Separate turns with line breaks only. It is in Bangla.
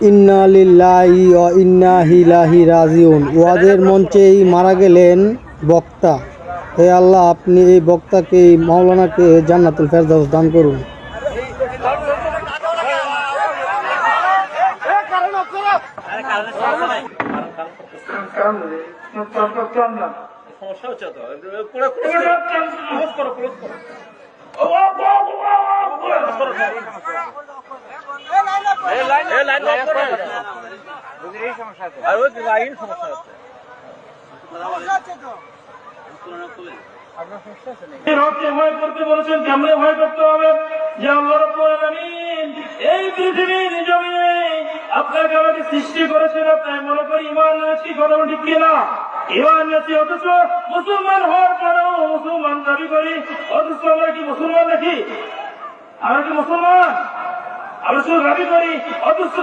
ইন্না লিল্লাহি ওয়া ইন্না ইলাইহি রাজিউন। ওয়াজের মঞ্চেই মারা গেলেন বক্তা। হে আল্লাহ, আপনি এই বক্তাকে, এই মাওলানাকে জান্নাতুল ফেরদাউস দান করুন।
ভয় করতে বলেছেন, কেমনে ভয় করতে হবে? যে আল্লাহ রাব্বুল আলামিন এই পৃথিবীর জমিনে আপনাকে আমাকে সৃষ্টি করেছেন, আপনি মনে করি ঈমান এনেছি, কথা ঠিক কিনা? ঈমান এনেছি, অথচ মুসলমান হওয়ার পরেও মুসলমান দাবি করি, অথচ আমরা কি মুসলমান নাকি? আমরা কি মুসলমান? আমরা শুধু দাবি করি, অথচ